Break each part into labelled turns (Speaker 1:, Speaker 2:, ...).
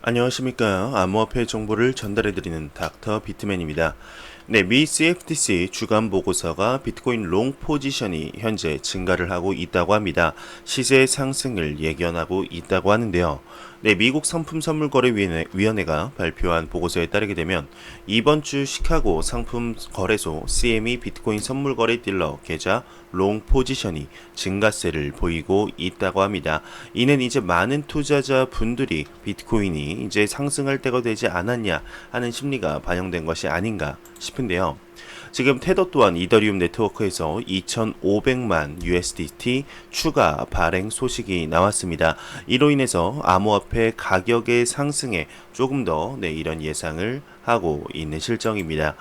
Speaker 1: 안녕하십니까. 암호화폐 정보를 전달해드리는 닥터 비트맨입니다. 네, 미 CFTC 주간 보고서가 비트코인 롱 포지션이 현재 증가를 하고 있다고 합니다. 시세 상승을 예견하고 있다고 하는데요. 네, 미국 상품선물거래위원회가 발표한 보고서에 따르게 되면 이번 주 시카고 상품거래소 CME 비트코인 선물거래 딜러 계좌 롱 포지션이 증가세를 보이고 있다고 합니다. 이는 이제 많은 투자자 분들이 비트코인이 이제 상승할 때가 되지 않았냐 하는 심리가 반영된 것이 아닌가 싶은데요. 지금 테더 또한 이더리움 네트워크에서 2,500만 USDT 추가 발행 소식이 나왔습니다. 이로 인해서 암호화폐 가격의 상승에 조금 더 이런 예상을 하고 있는 실정입니다.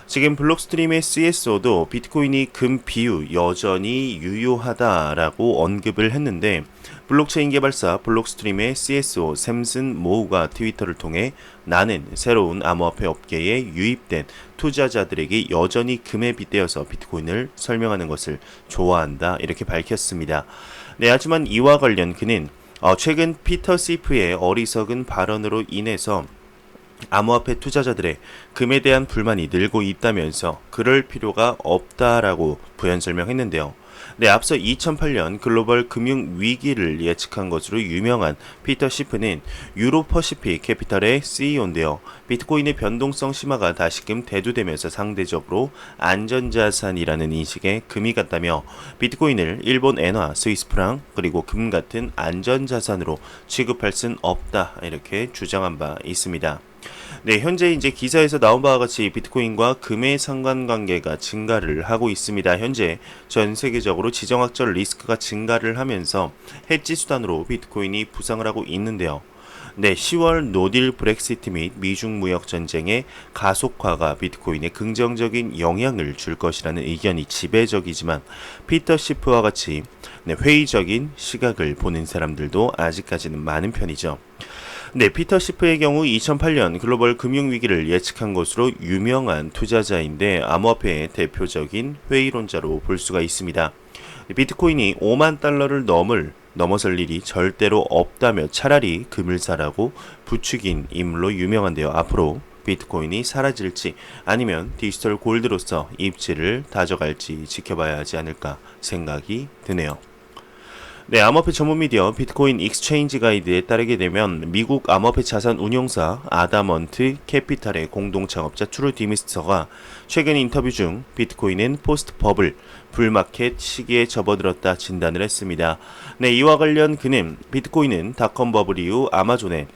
Speaker 1: 지금 블록스트림의 CSO도 비트코인이 금 비유 여전히 유효하다라고 언급을 했는데 블록체인 개발사 블록스트림의 CSO 샘슨 모우가 트위터를 통해 나는 새로운 암호화폐 업계에 유입된 투자자들에게 여전히 금에 빗대어서 비트코인을 설명하는 것을 좋아한다 이렇게 밝혔습니다. 네, 하지만 이와 관련 그는 최근 피터 시프의 어리석은 발언으로 인해서 암호화폐 투자자들의 금에 대한 불만이 늘고 있다면서 그럴 필요가 없다라고 부연 설명했는데요. 네, 앞서 2008년 글로벌 금융 위기를 예측한 것으로 유명한 피터 시프는 유로퍼시픽 캐피탈의 CEO인데요. 비트코인의 변동성 심화가 다시금 대두되면서 상대적으로 안전자산이라는 인식에 금이 같다며 비트코인을 일본 엔화, 스위스 프랑, 그리고 금 같은 안전자산으로 취급할 순 없다 이렇게 주장한 바 있습니다. 네, 현재 이제 기사에서 나온 바와 같이 비트코인과 금의 상관관계가 증가를 하고 있습니다. 현재 전 세계적으로 지정학적 리스크가 증가를 하면서 해지 수단으로 비트코인이 부상을 하고 있는데요. 네, 10월 노딜 브렉시트 및 미중 무역 전쟁의 가속화가 비트코인에 긍정적인 영향을 줄 것이라는 의견이 지배적이지만 피터 시프와 같이 회의적인 시각을 보는 사람들도 아직까지는 많은 편이죠. 네, 피터 시프의 경우 2008년 글로벌 금융위기를 예측한 것으로 유명한 투자자인데 암호화폐의 대표적인 회의론자로 볼 수가 있습니다. 비트코인이 5만 달러를 넘어설 일이 절대로 없다며 차라리 금을 사라고 부추긴 인물로 유명한데요. 앞으로 비트코인이 사라질지 아니면 디지털 골드로서 입지를 다져갈지 지켜봐야 하지 않을까 생각이 드네요. 네, 암호화폐 전문 미디어 비트코인 익스체인지 가이드에 따르게 되면 미국 암호화폐 자산 운용사 아다먼트 캐피탈의 공동 창업자 트루 디미스터가 최근 인터뷰 중 비트코인은 포스트 버블, 불마켓 시기에 접어들었다 진단을 했습니다. 네, 이와 관련 그는 비트코인은 닷컴 버블 이후 아마존의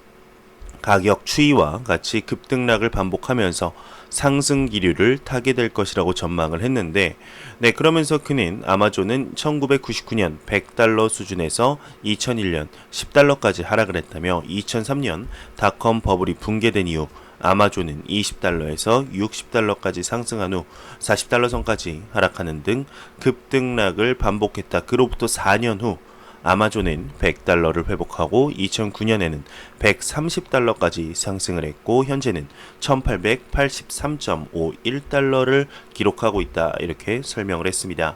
Speaker 1: 가격 추이와 같이 급등락을 반복하면서 상승 기류를 타게 될 것이라고 전망을 했는데, 네, 그러면서 그는 아마존은 1999년 100달러 수준에서 2001년 10달러까지 하락을 했다며 2003년 닷컴 버블이 붕괴된 이후 아마존은 20달러에서 60달러까지 상승한 후 40달러 선까지 하락하는 등 급등락을 반복했다. 그로부터 4년 후 아마존은 100달러를 회복하고 2009년에는 130달러까지 상승을 했고 현재는 1883.51달러를 기록하고 있다 이렇게 설명을 했습니다.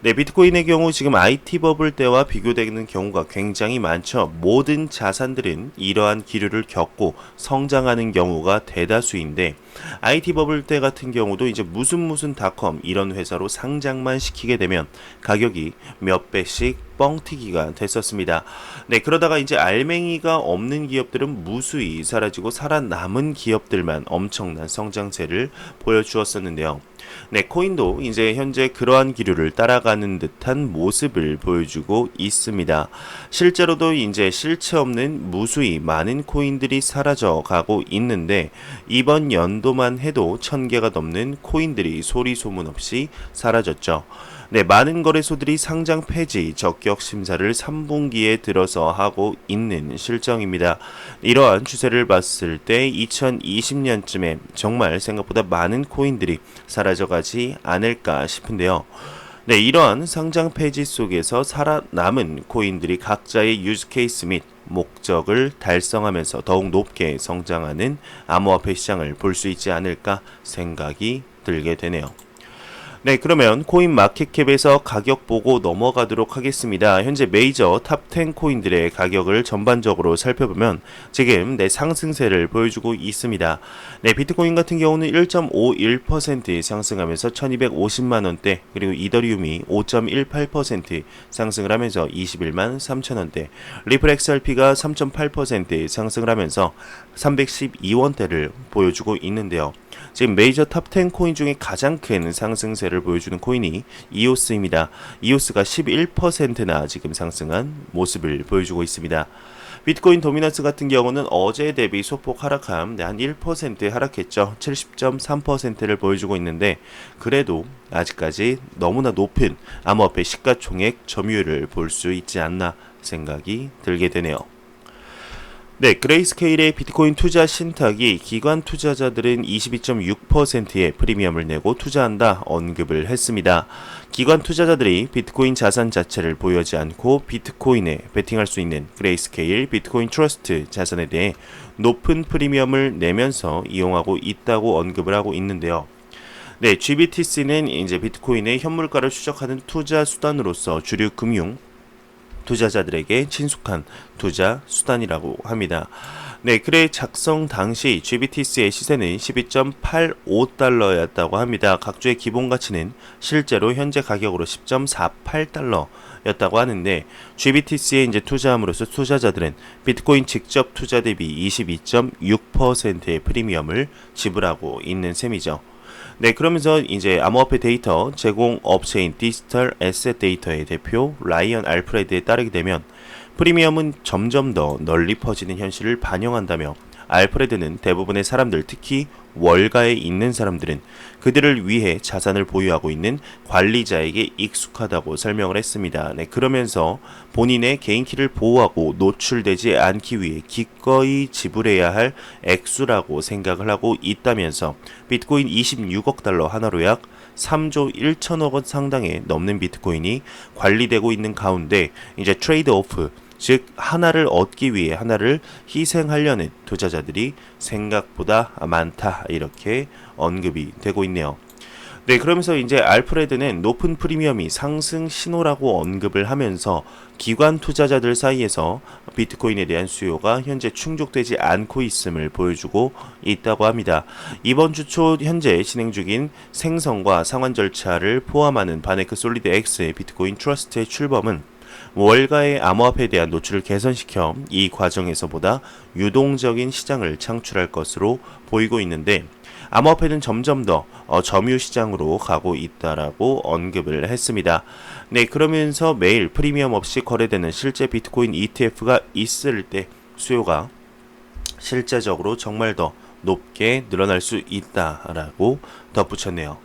Speaker 1: 네, 비트코인의 경우 지금 IT 버블 때와 비교되는 경우가 굉장히 많죠. 모든 자산들은 이러한 기류를 겪고 성장하는 경우가 대다수인데 IT 버블 때 같은 경우도 이제 무슨 닷컴 이런 회사로 상장만 시키게 되면 가격이 몇 배씩 뻥튀기가 됐었습니다. 네, 그러다가 이제 알맹이가 없는 기업들은 무수히 사라지고 살아남은 기업들만 엄청난 성장세를 보여주었었는데요. 네, 코인도 이제 현재 그러한 기류를 따라가는 듯한 모습을 보여주고 있습니다. 실제로도 이제 실체 없는 무수히 많은 코인들이 사라져 가고 있는데 이번 연도만 해도 1000개가 넘는 코인들이 소리 소문 없이 사라졌죠. 네, 많은 거래소들이 상장 폐지 적격 심사를 3분기에 들어서 하고 있는 실정입니다. 이러한 추세를 봤을 때 2020년쯤에 정말 생각보다 많은 코인들이 사라져가지 않을까 싶은데요. 네, 이러한 상장 폐지 속에서 살아남은 코인들이 각자의 유즈 케이스 및 목적을 달성하면서 더욱 높게 성장하는 암호화폐 시장을 볼 수 있지 않을까 생각이 들게 되네요. 네, 그러면 코인 마켓캡에서 가격 보고 넘어가도록 하겠습니다. 현재 메이저 탑 10 코인들의 가격을 전반적으로 살펴보면 지금 상승세를 보여주고 있습니다. 네, 비트코인 같은 경우는 1.51% 상승하면서 1250만 원대, 그리고 이더리움이 5.18% 상승을 하면서 21만 3천 원대, 리플 XRP가 3.8% 상승을 하면서 312원대를 보여주고 있는데요. 지금 메이저 탑 10 코인 중에 가장 큰 상승세를 보여주는 코인이 이오스입니다. 이오스가 11%나 지금 상승한 모습을 보여주고 있습니다. 비트코인 도미넌스 같은 경우는 어제 대비 소폭 하락함, 한 1% 하락했죠. 70.3%를 보여주고 있는데 그래도 아직까지 너무나 높은 암호화폐 시가총액 점유율을 볼 수 있지 않나 생각이 들게 되네요. 네, 그레이스케일의 비트코인 투자 신탁이 기관 투자자들은 22.6%의 프리미엄을 내고 투자한다 언급을 했습니다. 기관 투자자들이 비트코인 자산 자체를 보유하지 않고 비트코인에 베팅할 수 있는 그레이스케일 비트코인 트러스트 자산에 대해 높은 프리미엄을 내면서 이용하고 있다고 언급을 하고 있는데요. 네, GBTC는 이제 비트코인의 현물가를 추적하는 투자 수단으로서 주류 금융 투자자들에게 친숙한 투자 수단이라고 합니다. 네, 그래 작성 당시 GBTC의 시세는 12.85달러였다고 합니다. 각주의 기본 가치는 실제로 현재 가격으로 10.48달러였다고 하는데 GBTC에 이제 투자함으로써 투자자들은 비트코인 직접 투자 대비 22.6%의 프리미엄을 지불하고 있는 셈이죠. 네, 그러면서 이제 암호화폐 데이터 제공 업체인 디지털 에셋 데이터의 대표 라이언 알프레드에 따르게 되면 프리미엄은 점점 더 널리 퍼지는 현실을 반영한다며 알프레드는 대부분의 사람들, 특히 월가에 있는 사람들은 그들을 위해 자산을 보유하고 있는 관리자에게 익숙하다고 설명을 했습니다. 네, 그러면서 본인의 개인키를 보호하고 노출되지 않기 위해 기꺼이 지불해야 할 액수라고 생각을 하고 있다면서 비트코인 26억 달러 하나로 약 3조 1천억 원 상당의 넘는 비트코인이 관리되고 있는 가운데 이제 트레이드 오프, 즉 하나를 얻기 위해 하나를 희생하려는 투자자들이 생각보다 많다, 이렇게 언급이 되고 있네요. 네, 그러면서 이제 알프레드는 높은 프리미엄이 상승 신호라고 언급을 하면서 기관 투자자들 사이에서 비트코인에 대한 수요가 현재 충족되지 않고 있음을 보여주고 있다고 합니다. 이번 주 초 현재 진행 중인 생성과 상환 절차를 포함하는 바네크 솔리드 X의 비트코인 트러스트의 출범은 월가의 암호화폐에 대한 노출을 개선시켜 이 과정에서보다 유동적인 시장을 창출할 것으로 보이고 있는데 암호화폐는 점점 더 점유 시장으로 가고 있다라고 언급을 했습니다. 네, 그러면서 매일 프리미엄 없이 거래되는 실제 비트코인 ETF가 있을 때 수요가 실제적으로 정말 더 높게 늘어날 수 있다라고 덧붙였네요.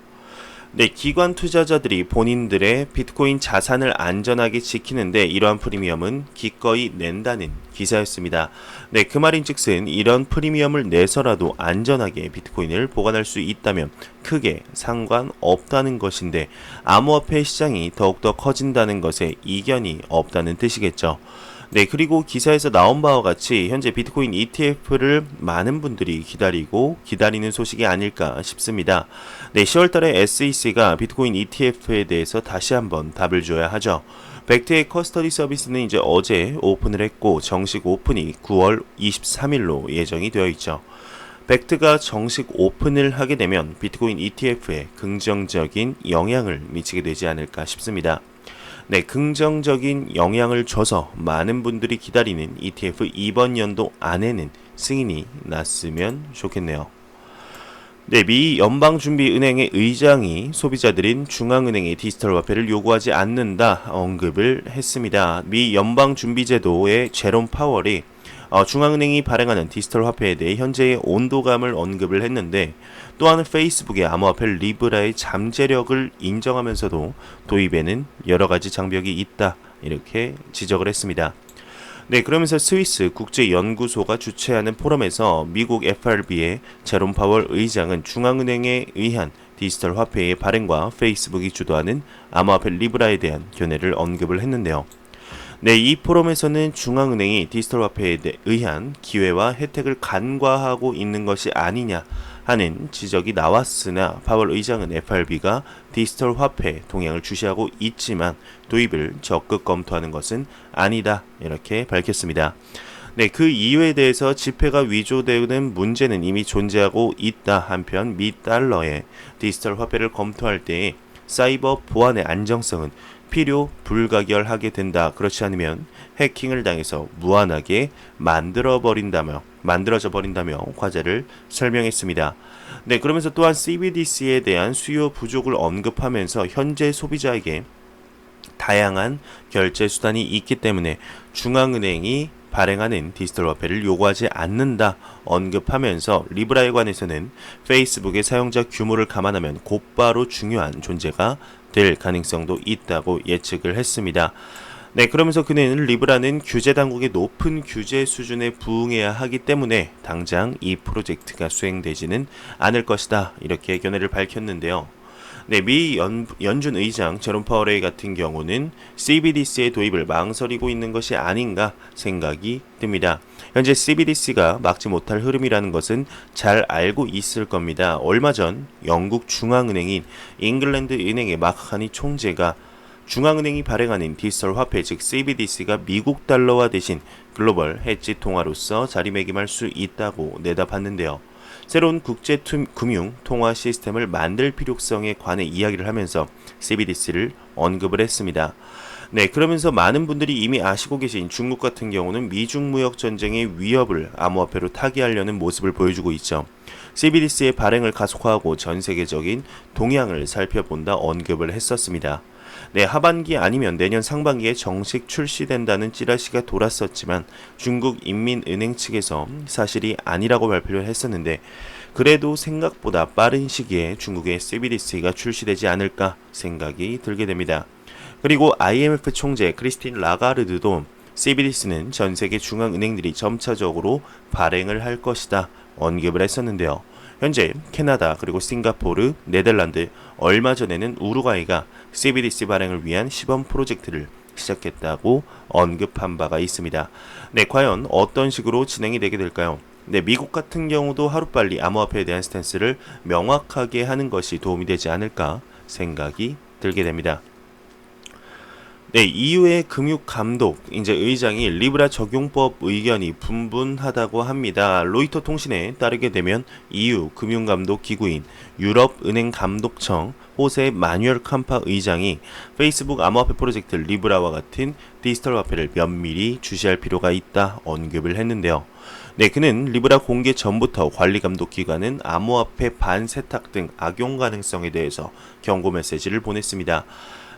Speaker 1: 네, 기관 투자자들이 본인들의 비트코인 자산을 안전하게 지키는데 이러한 프리미엄은 기꺼이 낸다는 기사였습니다. 네, 그 말인즉슨 이런 프리미엄을 내서라도 안전하게 비트코인을 보관할 수 있다면 크게 상관없다는 것인데 암호화폐 시장이 더욱더 커진다는 것에 이견이 없다는 뜻이겠죠. 네, 그리고 기사에서 나온 바와 같이 현재 비트코인 ETF를 많은 분들이 기다리는 소식이 아닐까 싶습니다. 네, 10월달에 SEC가 비트코인 ETF에 대해서 다시 한번 답을 줘야 하죠. 벡트의 커스터디 서비스는 이제 어제 오픈을 했고 정식 오픈이 9월 23일로 예정이 되어 있죠. 벡트가 정식 오픈을 하게 되면 비트코인 ETF에 긍정적인 영향을 미치게 되지 않을까 싶습니다. 네, 긍정적인 영향을 줘서 많은 분들이 기다리는 ETF 이번 연도 안에는 승인이 났으면 좋겠네요. 네, 미 연방준비은행의 의장이 소비자들인 중앙은행의 디지털 화폐를 요구하지 않는다 언급을 했습니다. 미 연방준비제도의 제롬 파월이 중앙은행이 발행하는 디지털 화폐에 대해 현재의 온도감을 언급을 했는데 또한 페이스북의 암호화폐 리브라의 잠재력을 인정하면서도 도입에는 여러가지 장벽이 있다, 이렇게 지적을 했습니다. 네, 그러면서 스위스 국제연구소가 주최하는 포럼에서 미국 FRB의 제롬 파월 의장은 중앙은행에 의한 디지털 화폐의 발행과 페이스북이 주도하는 암호화폐 리브라에 대한 견해를 언급을 했는데요. 네, 이 포럼에서는 중앙은행이 디지털 화폐에 의한 기회와 혜택을 간과하고 있는 것이 아니냐 하는 지적이 나왔으나 파월 의장은 FRB가 디지털 화폐 동향을 주시하고 있지만 도입을 적극 검토하는 것은 아니다 이렇게 밝혔습니다. 네, 그 이유에 대해서 지폐가 위조되는 문제는 이미 존재하고 있다. 한편 미 달러의 디지털 화폐를 검토할 때에 사이버 보안의 안정성은 필요 불가결하게 된다. 그렇지 않으면 해킹을 당해서 무한하게 만들어져 버린다며 과제를 설명했습니다. 네, 그러면서 또한 CBDC에 대한 수요 부족을 언급하면서 현재 소비자에게 다양한 결제 수단이 있기 때문에 중앙은행이 발행하는 디지털 화폐를 요구하지 않는다 언급하면서 리브라에 관해서는 페이스북의 사용자 규모를 감안하면 곧바로 중요한 존재가 될 가능성도 있다고 예측을 했습니다. 네, 그러면서 그는 리브라는 규제 당국의 높은 규제 수준에 부응해야 하기 때문에 당장 이 프로젝트가 수행되지는 않을 것이다 이렇게 견해를 밝혔는데요. 네, 미 연준 의장 제롬 파월의 같은 경우는 CBDC의 도입을 망설이고 있는 것이 아닌가 생각이 듭니다. 현재 CBDC가 막지 못할 흐름이라는 것은 잘 알고 있을 겁니다. 얼마 전 영국 중앙은행인 잉글랜드 은행의 마카니 총재가 중앙은행이 발행하는 디지털 화폐 즉 CBDC가 미국 달러화 대신 글로벌 해지 통화로서 자리매김할 수 있다고 내다봤는데요. 새로운 국제 금융 통화 시스템을 만들 필요성에 관해 이야기를 하면서 CBDC를 언급을 했습니다. 네, 그러면서 많은 분들이 이미 아시고 계신 중국 같은 경우는 미중 무역 전쟁의 위협을 암호화폐로 타개하려는 모습을 보여주고 있죠. CBDC의 발행을 가속화하고 전 세계적인 동향을 살펴본다 언급을 했었습니다. 네, 하반기 아니면 내년 상반기에 정식 출시된다는 찌라시가 돌았었지만 중국 인민은행 측에서 사실이 아니라고 발표를 했었는데 그래도 생각보다 빠른 시기에 중국의 CBDC가 출시되지 않을까 생각이 들게 됩니다. 그리고 IMF 총재 크리스틴 라가르드도 CBDC는 전 세계 중앙은행들이 점차적으로 발행을 할 것이다 언급을 했었는데요. 현재 캐나다 그리고 싱가포르, 네덜란드, 얼마 전에는 우루과이가 CBDC 발행을 위한 시범 프로젝트를 시작했다고 언급한 바가 있습니다. 네, 과연 어떤 식으로 진행이 되게 될까요? 네, 미국 같은 경우도 하루빨리 암호화폐에 대한 스탠스를 명확하게 하는 것이 도움이 되지 않을까 생각이 들게 됩니다. 네, EU의 금융감독 이제 의장이 리브라 적용법 의견이 분분하다고 합니다. 로이터 통신에 따르게 되면 EU 금융감독 기구인 유럽은행감독청 호세 마뉴엘 캄파 의장이 페이스북 암호화폐 프로젝트 리브라와 같은 디지털 화폐를 면밀히 주시할 필요가 있다 언급을 했는데요. 네, 그는 리브라 공개 전부터 관리감독기관은 암호화폐 반세탁 등 악용 가능성에 대해서 경고 메시지를 보냈습니다.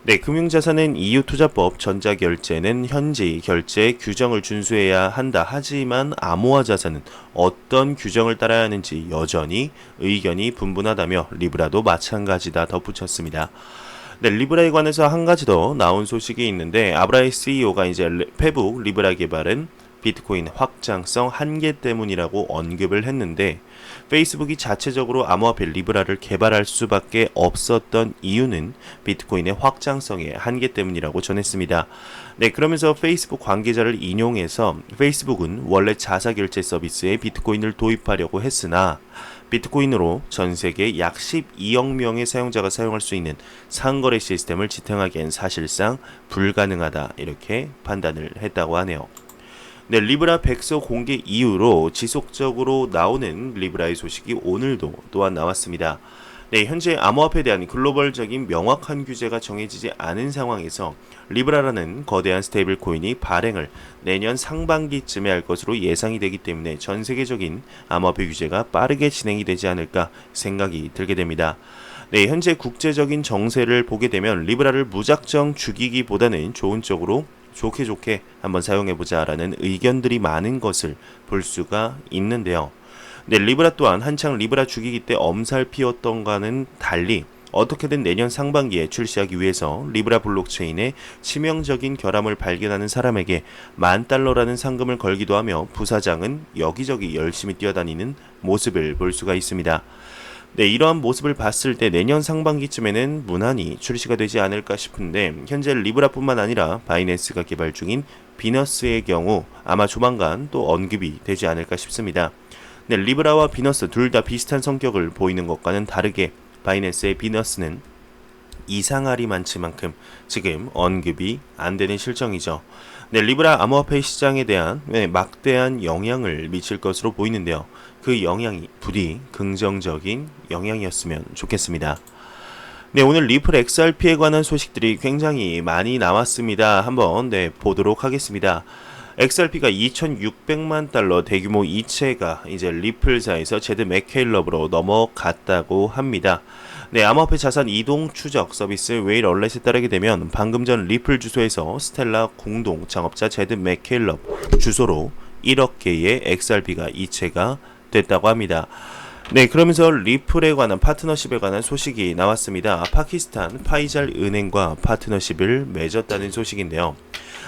Speaker 1: 네, 금융자산은 EU 투자법 전자결제는 현지 결제 규정을 준수해야 한다. 하지만 암호화 자산은 어떤 규정을 따라야 하는지 여전히 의견이 분분하다며 리브라도 마찬가지다 덧붙였습니다. 네, 리브라에 관해서 한 가지 더 나온 소식이 있는데 아브라의 CEO가 이제 페북 리브라 개발은 비트코인 확장성 한계 때문이라고 언급을 했는데 페이스북이 자체적으로 암호화폐 리브라를 개발할 수밖에 없었던 이유는 비트코인의 확장성의 한계 때문이라고 전했습니다. 네, 그러면서 페이스북 관계자를 인용해서 페이스북은 원래 자사결제 서비스에 비트코인을 도입하려고 했으나 비트코인으로 전 세계 약 12억 명의 사용자가 사용할 수 있는 상거래 시스템을 지탱하기엔 사실상 불가능하다 이렇게 판단을 했다고 하네요. 네, 리브라 백서 공개 이후로 지속적으로 나오는 리브라의 소식이 오늘도 또한 나왔습니다. 네, 현재 암호화폐에 대한 글로벌적인 명확한 규제가 정해지지 않은 상황에서 리브라라는 거대한 스테이블 코인이 발행을 내년 상반기쯤에 할 것으로 예상이 되기 때문에 전 세계적인 암호화폐 규제가 빠르게 진행이 되지 않을까 생각이 들게 됩니다. 네, 현재 국제적인 정세를 보게 되면 리브라를 무작정 죽이기보다는 좋은 쪽으로 좋게 한번 사용해보자라는 의견들이 많은 것을 볼 수가 있는데요. 네, 리브라 또한 한창 리브라 죽이기 때 엄살 피웠던가는 달리 어떻게든 내년 상반기에 출시하기 위해서 리브라 블록체인에 치명적인 결함을 발견하는 사람에게 $10,000라는 상금을 걸기도 하며 부사장은 여기저기 열심히 뛰어다니는 모습을 볼 수가 있습니다. 네, 이러한 모습을 봤을 때 내년 상반기쯤에는 무난히 출시가 되지 않을까 싶은데 현재 리브라뿐만 아니라 바이낸스가 개발 중인 비너스의 경우 아마 조만간 또 언급이 되지 않을까 싶습니다. 네, 리브라와 비너스 둘 다 비슷한 성격을 보이는 것과는 다르게 바이낸스의 비너스는 이상하리만치만큼 지금 언급이 안 되는 실정이죠. 네, 리브라 암호화폐 시장에 대한 막대한 영향을 미칠 것으로 보이는데요. 그 영향이 부디 긍정적인 영향이었으면 좋겠습니다. 네, 오늘 리플 XRP에 관한 소식들이 굉장히 많이 나왔습니다. 한번 보도록 하겠습니다. XRP가 2,600만 달러 대규모 이체가 이제 리플사에서 제드 맥케일럽으로 넘어갔다고 합니다. 네, 암호화폐 자산 이동 추적 서비스 웨일 얼렛에 따르게 되면 방금 전 리플 주소에서 스텔라 공동 창업자 제드 맥케일럽 주소로 1억 개의 XRP가 이체가 됐다고 합니다. 네, 그러면서 리플에 관한 파트너십에 관한 소식이 나왔습니다. 파키스탄 파이잘 은행과 파트너십을 맺었다는 소식인데요.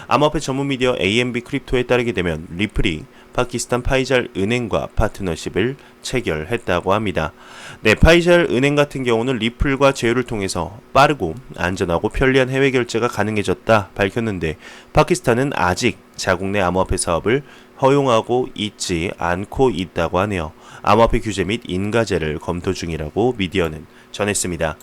Speaker 1: 암호화폐 전문 미디어 AMB 크립토에 따르게 되면 리플이 파키스탄 파이잘 은행과 파트너십을 체결했다고 합니다. 네, 파이잘 은행 같은 경우는 리플과 제휴를 통해서 빠르고 안전하고 편리한 해외 결제가 가능해졌다 밝혔는데 파키스탄은 아직 자국 내 암호화폐 사업을 허용하고 있지 않고 있다고 하네요. 암호화폐 규제 및 인가제를 검토 중이라고 미디어는 전했습니다.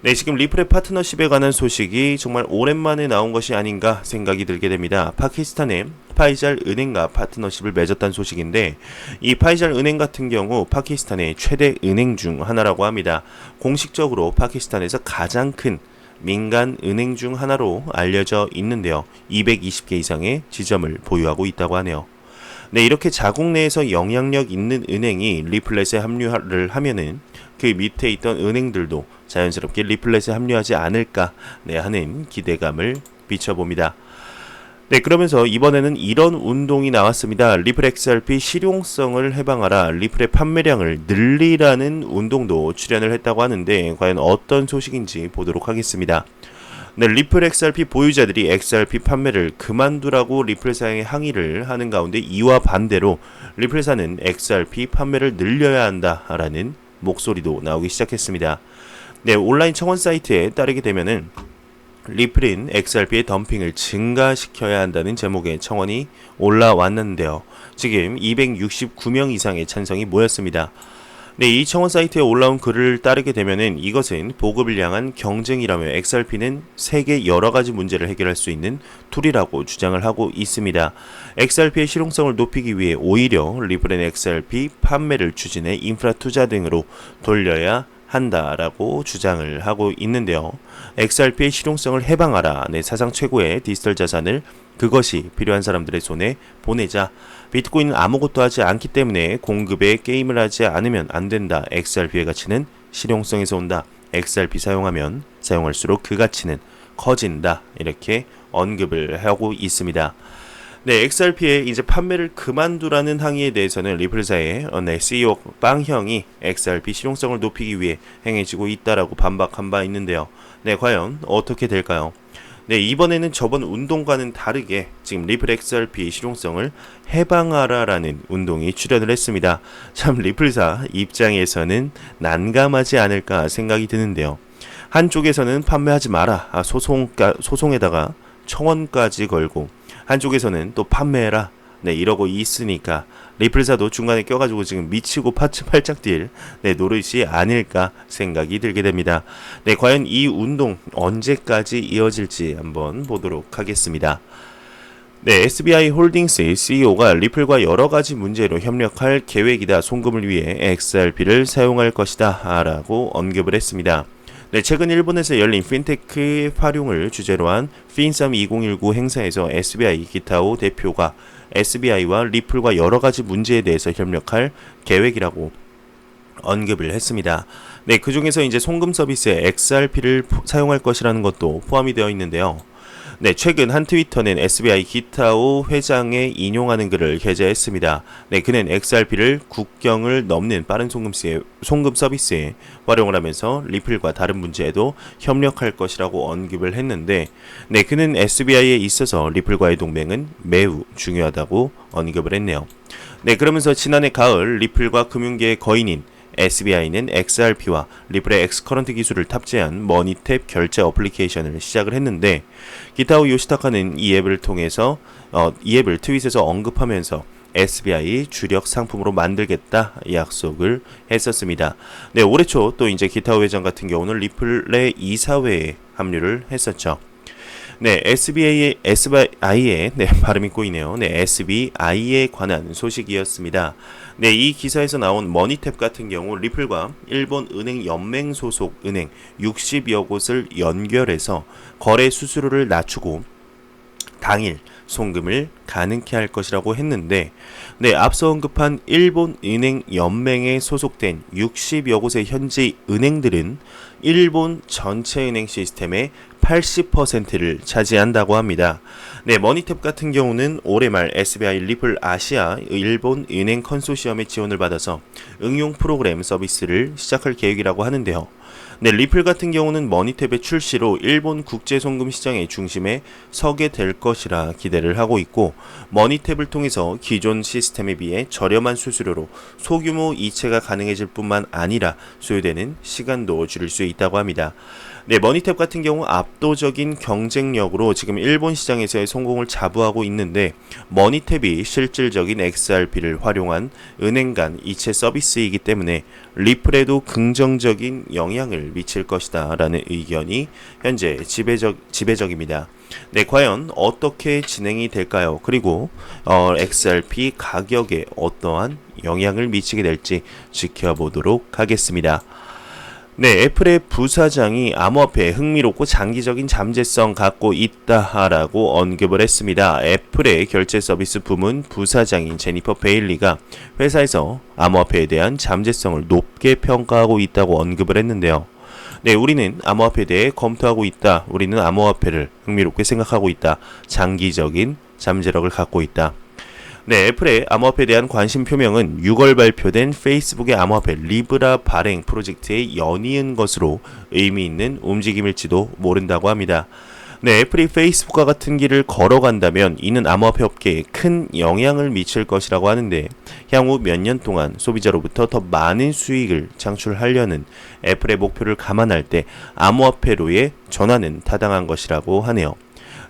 Speaker 1: 네, 지금 리플의 파트너십에 관한 소식이 정말 오랜만에 나온 것이 아닌가 생각이 들게 됩니다. 파키스탄의 파이잘 은행과 파트너십을 맺었다는 소식인데 이 파이잘 은행 같은 경우 파키스탄의 최대 은행 중 하나라고 합니다. 공식적으로 파키스탄에서 가장 큰 민간 은행 중 하나로 알려져 있는데요. 220개 이상의 지점을 보유하고 있다고 하네요. 네, 이렇게 자국 내에서 영향력 있는 은행이 리플렛에 합류를 하면은 그 밑에 있던 은행들도 자연스럽게 리플렛에 합류하지 않을까 하는 기대감을 비춰봅니다. 네, 그러면서 이번에는 이런 운동이 나왔습니다. 리플 XRP 실용성을 해방하라, 리플의 판매량을 늘리라는 운동도 출연을 했다고 하는데 과연 어떤 소식인지 보도록 하겠습니다. 네, 리플 XRP 보유자들이 XRP 판매를 그만두라고 리플사에 항의를 하는 가운데 이와 반대로 리플사는 XRP 판매를 늘려야 한다라는 목소리도 나오기 시작했습니다. 네, 온라인 청원 사이트에 따르게 되면은 리플인 XRP의 덤핑을 증가시켜야 한다는 제목의 청원이 올라왔는데요. 지금 269명 이상의 찬성이 모였습니다. 네, 이 청원 사이트에 올라온 글을 따르게 되면은 이것은 보급을 향한 경쟁이라며 XRP는 세계 여러가지 문제를 해결할 수 있는 툴이라고 주장을 하고 있습니다. XRP의 실용성을 높이기 위해 오히려 리플앤 XRP 판매를 추진해 인프라 투자 등으로 돌려야 한다라고 주장을 하고 있는데요. XRP의 실용성을 해방하라. 네, 사상 최고의 디지털 자산을 그것이 필요한 사람들의 손에 보내자. 비트코인은 아무것도 하지 않기 때문에 공급에 게임을 하지 않으면 안 된다. XRP의 가치는 실용성에서 온다. XRP 사용하면 사용할수록 그 가치는 커진다. 이렇게 언급을 하고 있습니다. 네, XRP의 이제 판매를 그만두라는 항의에 대해서는 리플사의 CEO 빵형이 XRP 실용성을 높이기 위해 행해지고 있다라고 반박한 바 있는데요. 네, 과연 어떻게 될까요? 네, 이번에는 저번 운동과는 다르게 지금 리플 XRP 실용성을 해방하라라는 운동이 출연을 했습니다. 참 리플사 입장에서는 난감하지 않을까 생각이 드는데요. 한쪽에서는 판매하지 마라, 소송에다가 청원까지 걸고 한쪽에서는 또 판매해라, 네, 이러고 있으니까 리플사도 중간에 껴가지고 지금 미치고 팔짝 뛸 노릇이 아닐까 생각이 들게 됩니다. 네, 과연 이 운동 언제까지 이어질지 한번 보도록 하겠습니다. 네, SBI 홀딩스의 CEO가 리플과 여러가지 문제로 협력할 계획이다. 송금을 위해 XRP를 사용할 것이다 라고 언급을 했습니다. 네, 최근 일본에서 열린 핀테크 활용을 주제로 한 핀썸 2019 행사에서 SBI 기타오 대표가 SBI와 리플과 여러가지 문제에 대해서 협력할 계획이라고 언급을 했습니다. 네, 그 중에서 이제 송금 서비스에 XRP를 사용할 것이라는 것도 포함이 되어 있는데요. 네, 최근 한 트위터는 SBI 기타오 회장의 인용하는 글을 게재했습니다. 네, 그는 XRP를 국경을 넘는 빠른 송금 서비스에 활용을 하면서 리플과 다른 문제에도 협력할 것이라고 언급을 했는데, 네, 그는 SBI에 있어서 리플과의 동맹은 매우 중요하다고 언급을 했네요. 네, 그러면서 지난해 가을 리플과 금융계의 거인인 SBI는 XRP와 리플의 엑스커런트 기술을 탑재한 머니탭 결제 어플리케이션을 시작을 했는데, 기타오 요시타카는 이 앱을 통해서 이 앱을 트윗에서 언급하면서 SBI 주력 상품으로 만들겠다 약속을 했었습니다. 네, 올해 초 또 이제 기타오 회장 같은 경우는 리플의 이사회에 합류를 했었죠. 네, SBI의 네, 발음이 꼬이네요. 네, SBI에 관한 소식이었습니다. 네, 이 기사에서 나온 머니탭 같은 경우 리플과 일본 은행 연맹 소속 은행 60여 곳을 연결해서 거래 수수료를 낮추고 당일 송금을 가능케 할 것이라고 했는데, 네, 앞서 언급한 일본 은행 연맹에 소속된 60여 곳의 현지 은행들은 일본 전체 은행 시스템의 80%를 차지한다고 합니다. 네, 머니탭 같은 경우는 올해 말 SBI 리플 아시아 일본 은행 컨소시엄의 지원을 받아서 응용 프로그램 서비스를 시작할 계획이라고 하는데요. 네, 리플 같은 경우는 머니탭의 출시로 일본 국제송금 시장의 중심에 서게 될 것이라 기대를 하고 있고, 머니탭을 통해서 기존 시스템에 비해 저렴한 수수료로 소규모 이체가 가능해질 뿐만 아니라 소요되는 시간도 줄일 수 있다고 합니다. 네, 머니탭 같은 경우 압도적인 경쟁력으로 지금 일본 시장에서의 성공을 자부하고 있는데, 머니탭이 실질적인 XRP를 활용한 은행 간 이체 서비스이기 때문에 리플에도 긍정적인 영향을 미칠 것이다 라는 의견이 현재 지배적입니다. 네, 과연 어떻게 진행이 될까요? 그리고 XRP 가격에 어떠한 영향을 미치게 될지 지켜보도록 하겠습니다. 네, 애플의 부사장이 암호화폐에 흥미롭고 장기적인 잠재성 갖고 있다라고 언급을 했습니다. 애플의 결제 서비스 부문 부사장인 제니퍼 베일리가 회사에서 암호화폐에 대한 잠재성을 높게 평가하고 있다고 언급을 했는데요. 네, 우리는 암호화폐에 대해 검토하고 있다. 우리는 암호화폐를 흥미롭게 생각하고 있다. 장기적인 잠재력을 갖고 있다. 네, 애플의 암호화폐에 대한 관심 표명은 6월 발표된 페이스북의 암호화폐 리브라 발행 프로젝트에 연이은 것으로 의미 있는 움직임일지도 모른다고 합니다. 네, 애플이 페이스북과 같은 길을 걸어간다면 이는 암호화폐 업계에 큰 영향을 미칠 것이라고 하는데, 향후 몇 년 동안 소비자로부터 더 많은 수익을 창출하려는 애플의 목표를 감안할 때 암호화폐로의 전환은 타당한 것이라고 하네요.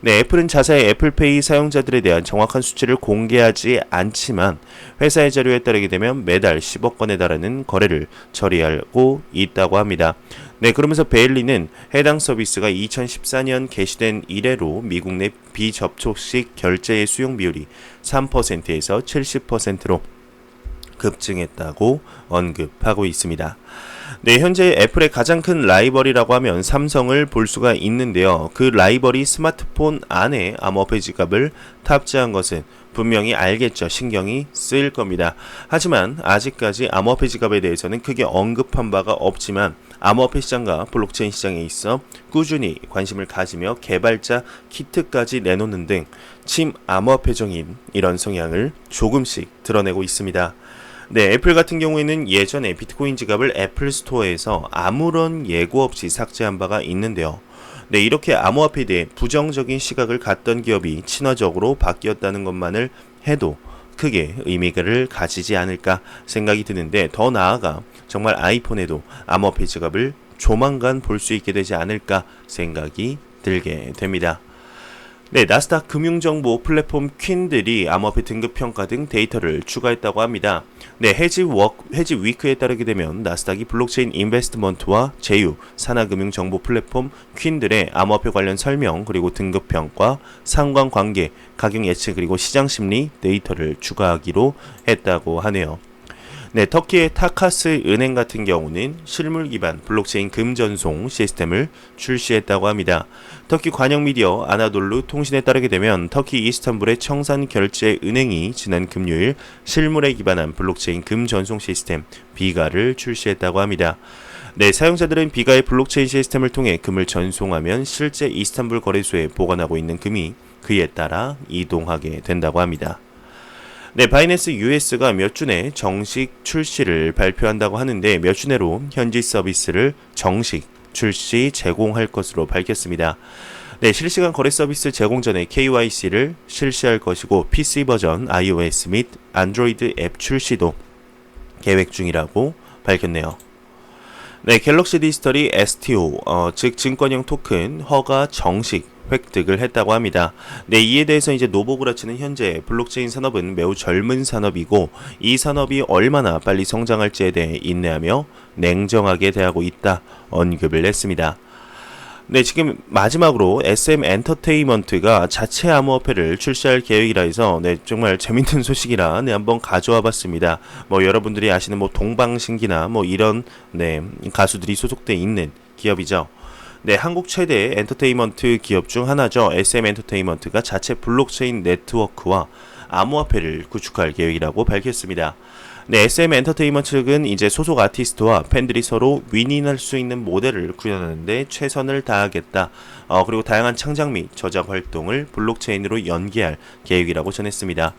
Speaker 1: 네, 애플은 자사의 애플페이 사용자들에 대한 정확한 수치를 공개하지 않지만 회사의 자료에 따르게 되면 매달 10억 건에 달하는 거래를 처리하고 있다고 합니다. 네, 그러면서 베일리는 해당 서비스가 2014년 개시된 이래로 미국 내 비접촉식 결제의 수용 비율이 3%에서 70%로 급증했다고 언급하고 있습니다. 네, 현재 애플의 가장 큰 라이벌이라고 하면 삼성을 볼 수가 있는데요. 그 라이벌이 스마트폰 안에 암호화폐 지갑을 탑재한 것은 분명히 알겠죠. 신경이 쓰일 겁니다. 하지만 아직까지 암호화폐 지갑에 대해서는 크게 언급한 바가 없지만 암호화폐 시장과 블록체인 시장에 있어 꾸준히 관심을 가지며 개발자 키트까지 내놓는 등 침 암호화폐적인 이런 성향을 조금씩 드러내고 있습니다. 네, 애플 같은 경우에는 예전에 비트코인 지갑을 애플 스토어에서 아무런 예고 없이 삭제한 바가 있는데요. 네, 이렇게 암호화폐에 대해 부정적인 시각을 갖던 기업이 친화적으로 바뀌었다는 것만을 해도 크게 의미를 가지지 않을까 생각이 드는데, 더 나아가 정말 아이폰에도 암호화폐 지갑을 조만간 볼 수 있게 되지 않을까 생각이 들게 됩니다. 네, 나스닥 금융정보 플랫폼 퀸들이 암호화폐 등급평가 등 데이터를 추가했다고 합니다. 네, 해지 위크에 따르게 되면 나스닥이 블록체인 인베스트먼트와 제휴, 산하금융정보 플랫폼 퀸들의 암호화폐 관련 설명, 그리고 등급평가, 상관관계, 가격 예측, 그리고 시장심리 데이터를 추가하기로 했다고 하네요. 네, 터키의 타카스 은행 같은 경우는 실물 기반 블록체인 금전송 시스템을 출시했다고 합니다. 터키 관영 미디어 아나돌루 통신에 따르게 되면 터키 이스탄불의 청산 결제 은행이 지난 금요일 실물에 기반한 블록체인 금전송 시스템 비가를 출시했다고 합니다. 네, 사용자들은 비가의 블록체인 시스템을 통해 금을 전송하면 실제 이스탄불 거래소에 보관하고 있는 금이 그에 따라 이동하게 된다고 합니다. 네, 바이낸스 US가 몇 주 내 정식 출시를 발표한다고 하는데, 몇 주 내로 현지 서비스를 정식 출시 제공할 것으로 밝혔습니다. 네, 실시간 거래 서비스 제공 전에 KYC를 실시할 것이고, PC 버전 iOS 및 안드로이드 앱 출시도 계획 중이라고 밝혔네요. 네, 갤럭시 디지털이 STO, 즉 증권형 토큰 허가 정식 획득을 했다고 합니다. 네, 이에 대해서 이제 노보그라츠는 현재 블록체인 산업은 매우 젊은 산업이고 이 산업이 얼마나 빨리 성장할지에 대해 인내하며 냉정하게 대하고 있다 언급을 했습니다. 네, 지금 마지막으로 SM 엔터테인먼트가 자체 암호화폐를 출시할 계획이라 해서 네, 정말 재밌는 소식이라 네, 한번 가져와 봤습니다. 뭐 여러분들이 아시는 뭐 동방신기나 뭐 이런 네, 가수들이 소속돼 있는 기업이죠. 네, 한국 최대 엔터테인먼트 기업 중 하나죠. SM 엔터테인먼트가 자체 블록체인 네트워크와 암호화폐를 구축할 계획이라고 밝혔습니다. 네, SM 엔터테인먼트 측은 이제 소속 아티스트와 팬들이 서로 윈윈할 수 있는 모델을 구현하는데 최선을 다하겠다. 그리고 다양한 창작 및 저작 활동을 블록체인으로 연계할 계획이라고 전했습니다.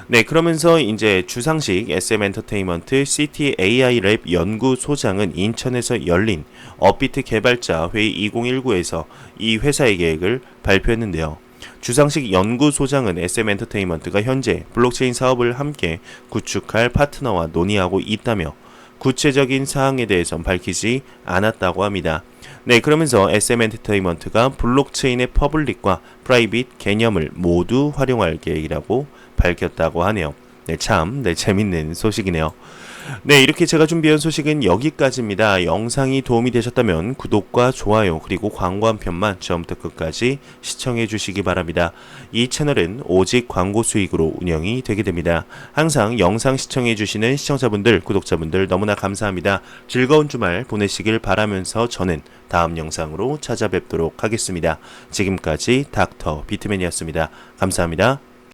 Speaker 1: 네, 그러면서 이제 주상식 SM 엔터테인먼트 CT AI 랩 연구소장은 인천에서 열린 업비트 개발자 회의 2019에서 이 회사의 계획을 발표했는데요. 주상식 연구소장은 SM 엔터테인먼트가 현재 블록체인 사업을 함께 구축할 파트너와 논의하고 있다며 구체적인 사항에 대해선 밝히지 않았다고 합니다. 네, 그러면서 SM 엔터테인먼트가 블록체인의 퍼블릭과 프라이빗 개념을 모두 활용할 계획이라고 밝혔다고 하네요. 네, 참, 네, 재밌는 소식이네요. 네, 이렇게 제가 준비한 소식은 여기까지입니다. 영상이 도움이 되셨다면 구독과 좋아요 그리고 광고 한 편만 처음부터 끝까지 시청해 주시기 바랍니다. 이 채널은 오직 광고 수익으로 운영이 되게 됩니다. 항상 영상 시청해 주시는 시청자분들, 구독자분들 너무나 감사합니다. 즐거운 주말 보내시길 바라면서 저는 다음 영상으로 찾아뵙도록 하겠습니다. 지금까지 닥터 비트맨이었습니다. 감사합니다.